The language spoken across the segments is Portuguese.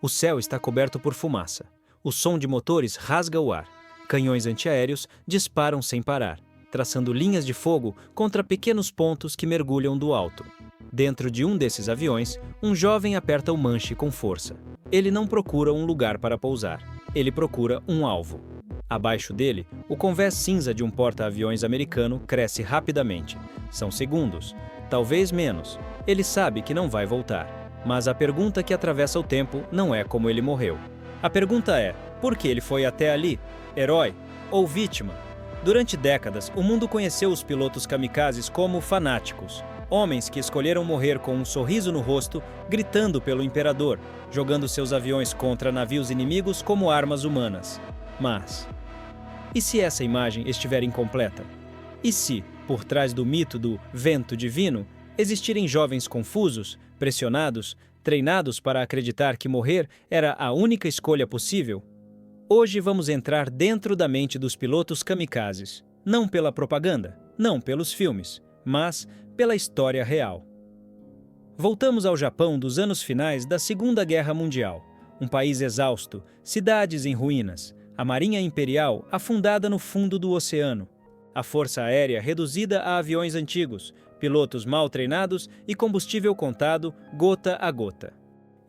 O céu está coberto por fumaça. O som de motores rasga o ar. Canhões antiaéreos disparam sem parar, traçando linhas de fogo contra pequenos pontos que mergulham do alto. Dentro de um desses aviões, um jovem aperta o manche com força. Ele não procura um lugar para pousar. Ele procura um alvo. Abaixo dele, o convés cinza de um porta-aviões americano cresce rapidamente. São segundos, talvez menos. Ele sabe que não vai voltar. Mas a pergunta que atravessa o tempo não é como ele morreu. A pergunta é, por que ele foi até ali? Herói ou vítima? Durante décadas, o mundo conheceu os pilotos kamikazes como fanáticos. Homens que escolheram morrer com um sorriso no rosto, gritando pelo imperador, jogando seus aviões contra navios inimigos como armas humanas. Mas, e se essa imagem estiver incompleta? E se, por trás do mito do vento divino, existirem jovens confusos, pressionados, treinados para acreditar que morrer era a única escolha possível? Hoje vamos entrar dentro da mente dos pilotos kamikazes, não pela propaganda, não pelos filmes, mas pela história real. Voltamos ao Japão dos anos finais da Segunda Guerra Mundial, um país exausto, cidades em ruínas, a Marinha Imperial afundada no fundo do oceano, a Força Aérea reduzida a aviões antigos, pilotos mal treinados e combustível contado gota a gota.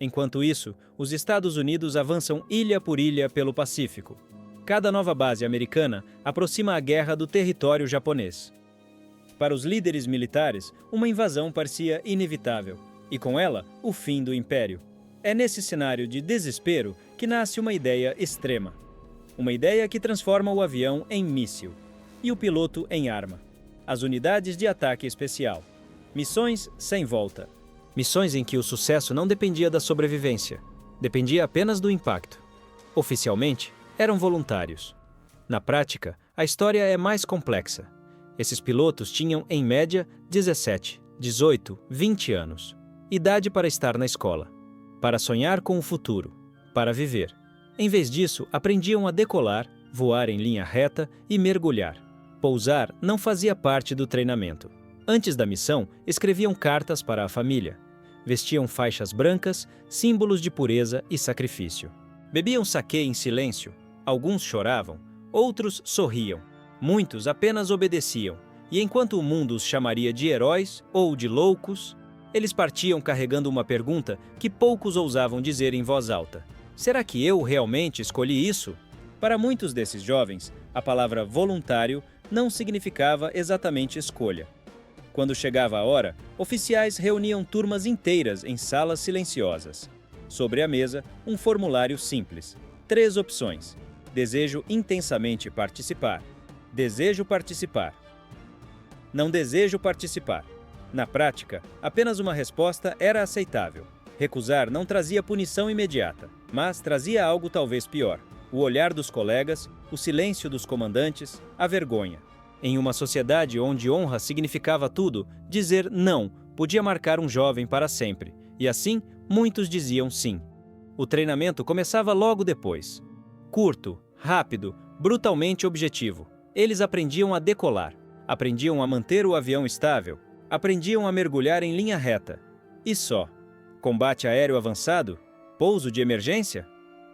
Enquanto isso, os Estados Unidos avançam ilha por ilha pelo Pacífico. Cada nova base americana aproxima a guerra do território japonês. Para os líderes militares, uma invasão parecia inevitável, e com ela, o fim do império. É nesse cenário de desespero que nasce uma ideia extrema. Uma ideia que transforma o avião em míssil e o piloto em arma. As unidades de ataque especial. Missões sem volta. Missões em que o sucesso não dependia da sobrevivência, dependia apenas do impacto. Oficialmente, eram voluntários. Na prática, a história é mais complexa. Esses pilotos tinham, em média, 17, 18, 20 anos. Idade para estar na escola, para sonhar com o futuro, para viver. Em vez disso, aprendiam a decolar, voar em linha reta e mergulhar. Pousar não fazia parte do treinamento. Antes da missão, escreviam cartas para a família. Vestiam faixas brancas, símbolos de pureza e sacrifício. Bebiam saquê em silêncio. Alguns choravam, outros sorriam. Muitos apenas obedeciam. E enquanto o mundo os chamaria de heróis ou de loucos, eles partiam carregando uma pergunta que poucos ousavam dizer em voz alta. Será que eu realmente escolhi isso? Para muitos desses jovens, a palavra voluntário não significava exatamente escolha. Quando chegava a hora, oficiais reuniam turmas inteiras em salas silenciosas. Sobre a mesa, um formulário simples. 3 opções. Desejo intensamente participar. Desejo participar. Não desejo participar. Na prática, apenas uma resposta era aceitável. Recusar não trazia punição imediata, mas trazia algo talvez pior. O olhar dos colegas, o silêncio dos comandantes, a vergonha. Em uma sociedade onde honra significava tudo, dizer não podia marcar um jovem para sempre, e assim muitos diziam sim. O treinamento começava logo depois. Curto, rápido, brutalmente objetivo. Eles aprendiam a decolar, aprendiam a manter o avião estável, aprendiam a mergulhar em linha reta. E só. Combate aéreo avançado? Pouso de emergência?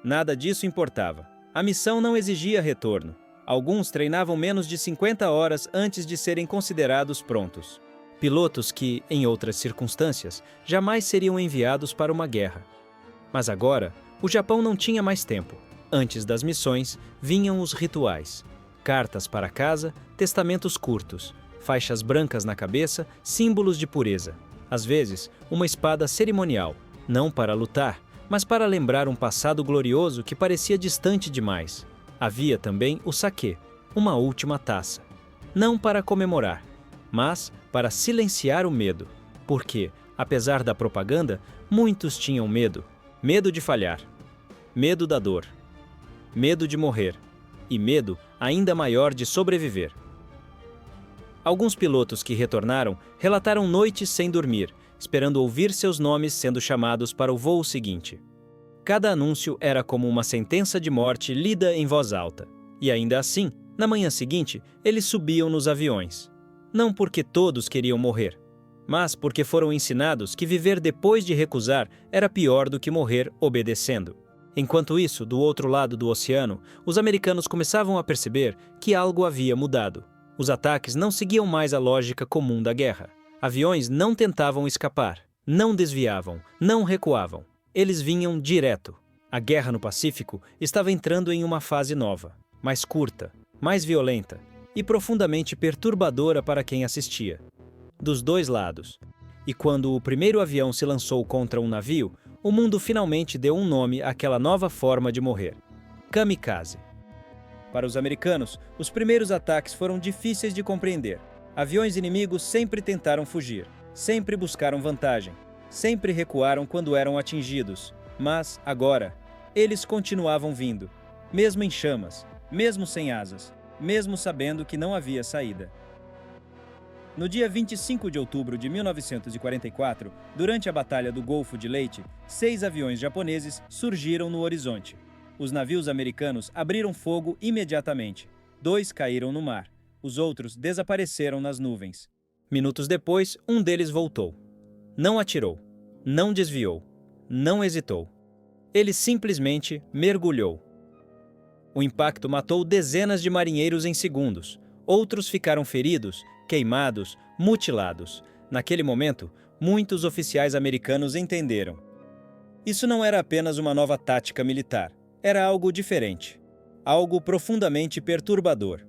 Nada disso importava. A missão não exigia retorno. Alguns treinavam menos de 50 horas antes de serem considerados prontos. Pilotos que, em outras circunstâncias, jamais seriam enviados para uma guerra. Mas agora, o Japão não tinha mais tempo. Antes das missões, vinham os rituais. Cartas para casa, testamentos curtos, faixas brancas na cabeça, símbolos de pureza. Às vezes, uma espada cerimonial, não para lutar, mas para lembrar um passado glorioso que parecia distante demais. Havia também o saquê, uma última taça. Não para comemorar, mas para silenciar o medo. Porque, apesar da propaganda, muitos tinham medo. Medo de falhar. Medo da dor. Medo de morrer. E medo ainda maior de sobreviver. Alguns pilotos que retornaram relataram noites sem dormir, esperando ouvir seus nomes sendo chamados para o voo seguinte. Cada anúncio era como uma sentença de morte lida em voz alta. E ainda assim, na manhã seguinte, eles subiam nos aviões. Não porque todos queriam morrer, mas porque foram ensinados que viver depois de recusar era pior do que morrer obedecendo. Enquanto isso, do outro lado do oceano, os americanos começavam a perceber que algo havia mudado. Os ataques não seguiam mais a lógica comum da guerra. Aviões não tentavam escapar, não desviavam, não recuavam. Eles vinham direto. A guerra no Pacífico estava entrando em uma fase nova, mais curta, mais violenta e profundamente perturbadora para quem assistia. Dos dois lados. E quando o primeiro avião se lançou contra um navio, o mundo finalmente deu um nome àquela nova forma de morrer: kamikaze. Para os americanos, os primeiros ataques foram difíceis de compreender. Aviões inimigos sempre tentaram fugir, sempre buscaram vantagem, sempre recuaram quando eram atingidos. Mas, agora, eles continuavam vindo, mesmo em chamas, mesmo sem asas, mesmo sabendo que não havia saída. No dia 25 de outubro de 1944, durante a Batalha do Golfo de Leyte, 6 aviões japoneses surgiram no horizonte. Os navios americanos abriram fogo imediatamente. 2 caíram no mar. Os outros desapareceram nas nuvens. Minutos depois, um deles voltou. Não atirou, não desviou, não hesitou. Ele simplesmente mergulhou. O impacto matou dezenas de marinheiros em segundos. Outros ficaram feridos, queimados, mutilados. Naquele momento, muitos oficiais americanos entenderam. Isso não era apenas uma nova tática militar. Era algo diferente. Algo profundamente perturbador.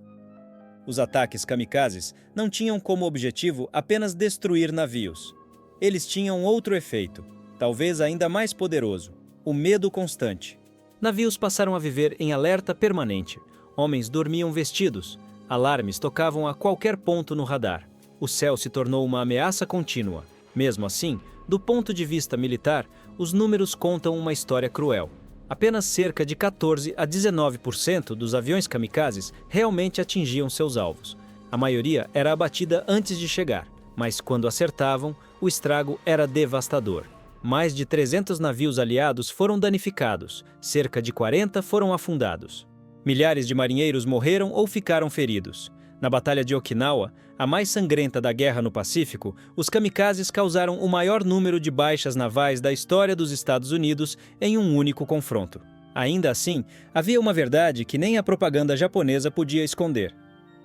Os ataques kamikazes não tinham como objetivo apenas destruir navios. Eles tinham outro efeito, talvez ainda mais poderoso: o medo constante. Navios passaram a viver em alerta permanente. Homens dormiam vestidos. Alarmes tocavam a qualquer ponto no radar. O céu se tornou uma ameaça contínua. Mesmo assim, do ponto de vista militar, os números contam uma história cruel. Apenas cerca de 14 a 19% dos aviões kamikazes realmente atingiam seus alvos. A maioria era abatida antes de chegar, mas quando acertavam, o estrago era devastador. Mais de 300 navios aliados foram danificados, cerca de 40 foram afundados. Milhares de marinheiros morreram ou ficaram feridos. Na Batalha de Okinawa, a mais sangrenta da guerra no Pacífico, os kamikazes causaram o maior número de baixas navais da história dos Estados Unidos em um único confronto. Ainda assim, havia uma verdade que nem a propaganda japonesa podia esconder.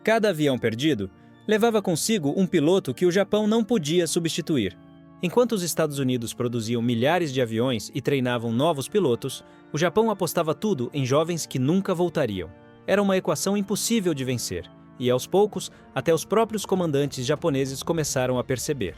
Cada avião perdido levava consigo um piloto que o Japão não podia substituir. Enquanto os Estados Unidos produziam milhares de aviões e treinavam novos pilotos, o Japão apostava tudo em jovens que nunca voltariam. Era uma equação impossível de vencer, e aos poucos, até os próprios comandantes japoneses começaram a perceber.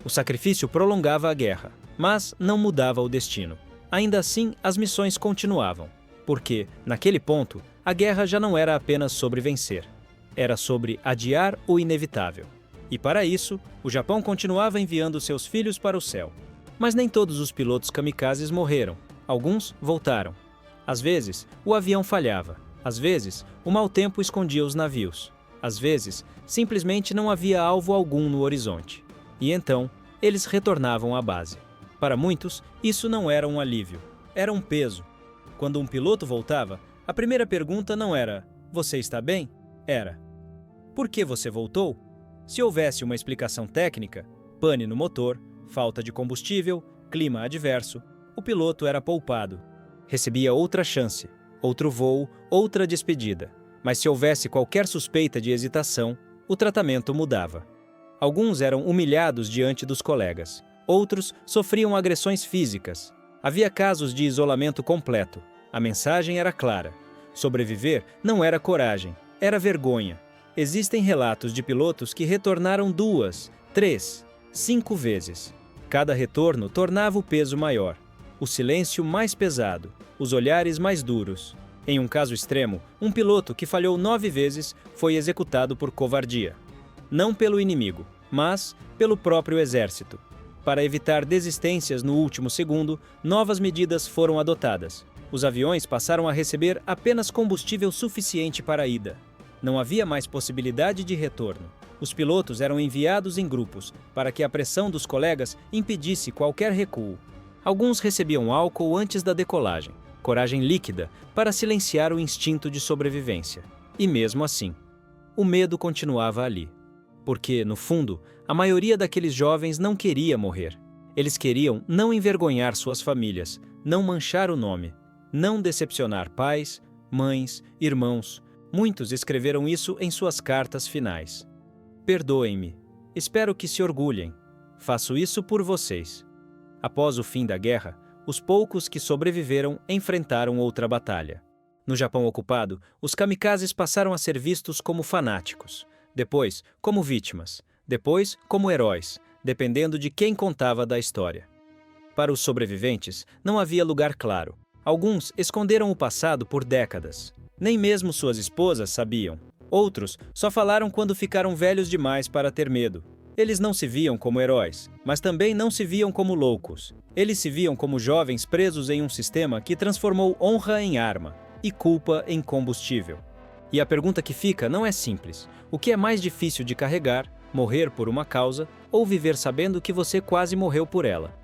O sacrifício prolongava a guerra, mas não mudava o destino. Ainda assim, as missões continuavam, porque, naquele ponto, a guerra já não era apenas sobre vencer. Era sobre adiar o inevitável. E para isso, o Japão continuava enviando seus filhos para o céu. Mas nem todos os pilotos kamikazes morreram. Alguns voltaram. Às vezes, o avião falhava. Às vezes, o mau tempo escondia os navios. Às vezes, simplesmente não havia alvo algum no horizonte. E então, eles retornavam à base. Para muitos, isso não era um alívio. Era um peso. Quando um piloto voltava, a primeira pergunta não era: "Você está bem?" Era: "Por que você voltou?" Se houvesse uma explicação técnica, pane no motor, falta de combustível, clima adverso, o piloto era poupado. Recebia outra chance, outro voo, outra despedida. Mas se houvesse qualquer suspeita de hesitação, o tratamento mudava. Alguns eram humilhados diante dos colegas. Outros sofriam agressões físicas. Havia casos de isolamento completo. A mensagem era clara. Sobreviver não era coragem, era vergonha. Existem relatos de pilotos que retornaram 2, 3, 5 vezes. Cada retorno tornava o peso maior, o silêncio mais pesado, os olhares mais duros. Em um caso extremo, um piloto que falhou 9 vezes foi executado por covardia. Não pelo inimigo, mas pelo próprio exército. Para evitar desistências no último segundo, novas medidas foram adotadas. Os aviões passaram a receber apenas combustível suficiente para a ida. Não havia mais possibilidade de retorno. Os pilotos eram enviados em grupos para que a pressão dos colegas impedisse qualquer recuo. Alguns recebiam álcool antes da decolagem, coragem líquida para silenciar o instinto de sobrevivência. E mesmo assim, o medo continuava ali. Porque, no fundo, a maioria daqueles jovens não queria morrer. Eles queriam não envergonhar suas famílias, não manchar o nome, não decepcionar pais, mães, irmãos. Muitos escreveram isso em suas cartas finais. Perdoem-me. Espero que se orgulhem. Faço isso por vocês. Após o fim da guerra, os poucos que sobreviveram enfrentaram outra batalha. No Japão ocupado, os kamikazes passaram a ser vistos como fanáticos, depois como vítimas, depois como heróis, dependendo de quem contava da história. Para os sobreviventes, não havia lugar claro. Alguns esconderam o passado por décadas. Nem mesmo suas esposas sabiam. Outros só falaram quando ficaram velhos demais para ter medo. Eles não se viam como heróis, mas também não se viam como loucos. Eles se viam como jovens presos em um sistema que transformou honra em arma e culpa em combustível. E a pergunta que fica não é simples. O que é mais difícil de carregar, morrer por uma causa ou viver sabendo que você quase morreu por ela?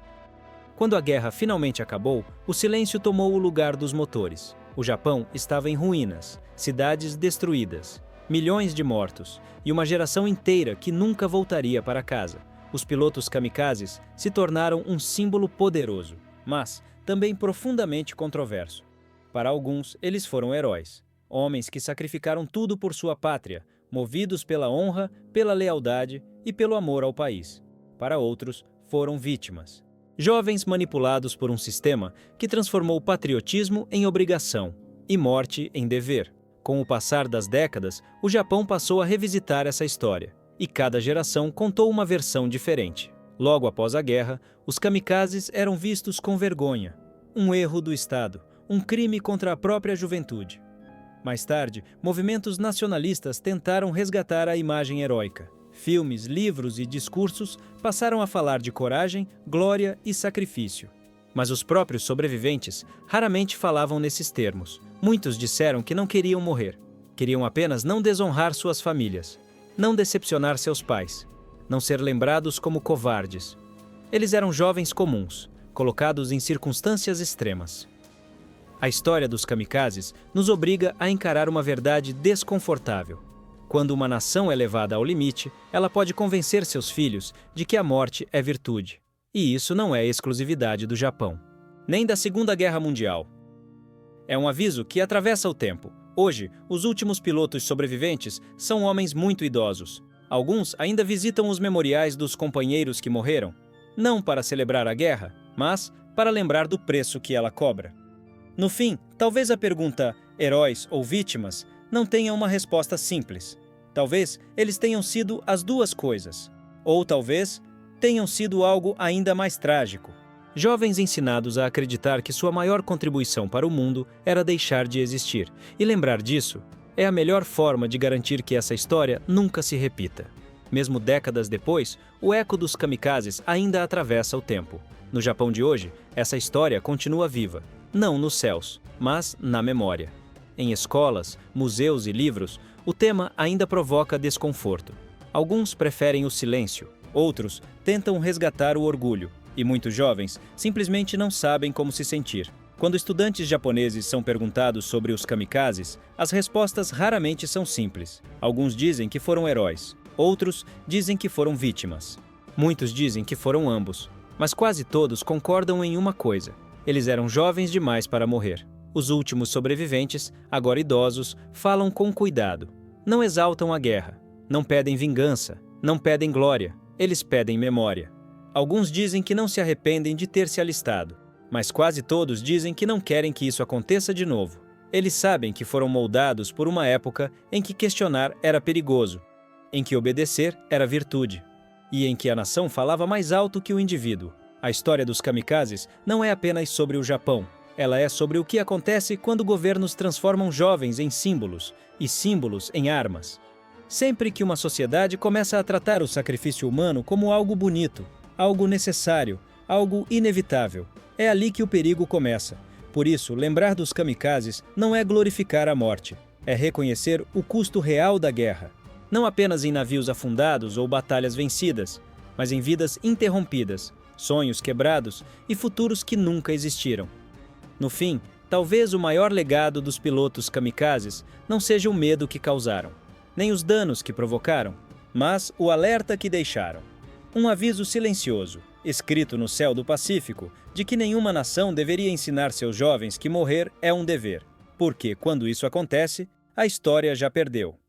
Quando a guerra finalmente acabou, o silêncio tomou o lugar dos motores. O Japão estava em ruínas, cidades destruídas, milhões de mortos e uma geração inteira que nunca voltaria para casa. Os pilotos kamikazes se tornaram um símbolo poderoso, mas também profundamente controverso. Para alguns, eles foram heróis, homens que sacrificaram tudo por sua pátria, movidos pela honra, pela lealdade e pelo amor ao país. Para outros, foram vítimas. Jovens manipulados por um sistema que transformou patriotismo em obrigação e morte em dever. Com o passar das décadas, o Japão passou a revisitar essa história, e cada geração contou uma versão diferente. Logo após a guerra, os kamikazes eram vistos com vergonha, um erro do Estado, um crime contra a própria juventude. Mais tarde, movimentos nacionalistas tentaram resgatar a imagem heróica. Filmes, livros e discursos passaram a falar de coragem, glória e sacrifício. Mas os próprios sobreviventes raramente falavam nesses termos. Muitos disseram que não queriam morrer. Queriam apenas não desonrar suas famílias, não decepcionar seus pais, não ser lembrados como covardes. Eles eram jovens comuns, colocados em circunstâncias extremas. A história dos kamikazes nos obriga a encarar uma verdade desconfortável. Quando uma nação é levada ao limite, ela pode convencer seus filhos de que a morte é virtude. E isso não é exclusividade do Japão, nem da Segunda Guerra Mundial. É um aviso que atravessa o tempo. Hoje, os últimos pilotos sobreviventes são homens muito idosos. Alguns ainda visitam os memoriais dos companheiros que morreram, não para celebrar a guerra, mas para lembrar do preço que ela cobra. No fim, talvez a pergunta heróis ou vítimas não tenha uma resposta simples. Talvez eles tenham sido as duas coisas. Ou talvez tenham sido algo ainda mais trágico. Jovens ensinados a acreditar que sua maior contribuição para o mundo era deixar de existir. E lembrar disso é a melhor forma de garantir que essa história nunca se repita. Mesmo décadas depois, o eco dos kamikazes ainda atravessa o tempo. No Japão de hoje, essa história continua viva. Não nos céus, mas na memória. Em escolas, museus e livros, o tema ainda provoca desconforto. Alguns preferem o silêncio, outros tentam resgatar o orgulho, e muitos jovens simplesmente não sabem como se sentir. Quando estudantes japoneses são perguntados sobre os kamikazes, as respostas raramente são simples. Alguns dizem que foram heróis, outros dizem que foram vítimas. Muitos dizem que foram ambos, mas quase todos concordam em uma coisa: eles eram jovens demais para morrer. Os últimos sobreviventes, agora idosos, falam com cuidado. Não exaltam a guerra, não pedem vingança, não pedem glória, eles pedem memória. Alguns dizem que não se arrependem de ter se alistado, mas quase todos dizem que não querem que isso aconteça de novo. Eles sabem que foram moldados por uma época em que questionar era perigoso, em que obedecer era virtude, e em que a nação falava mais alto que o indivíduo. A história dos kamikazes não é apenas sobre o Japão. Ela é sobre o que acontece quando governos transformam jovens em símbolos e símbolos em armas. Sempre que uma sociedade começa a tratar o sacrifício humano como algo bonito, algo necessário, algo inevitável, é ali que o perigo começa. Por isso, lembrar dos kamikazes não é glorificar a morte, é reconhecer o custo real da guerra. Não apenas em navios afundados ou batalhas vencidas, mas em vidas interrompidas, sonhos quebrados e futuros que nunca existiram. No fim, talvez o maior legado dos pilotos kamikazes não seja o medo que causaram, nem os danos que provocaram, Mas o alerta que deixaram. Um aviso silencioso, escrito no céu do Pacífico, de que nenhuma nação deveria ensinar seus jovens que morrer é um dever, porque, quando isso acontece, a história já perdeu.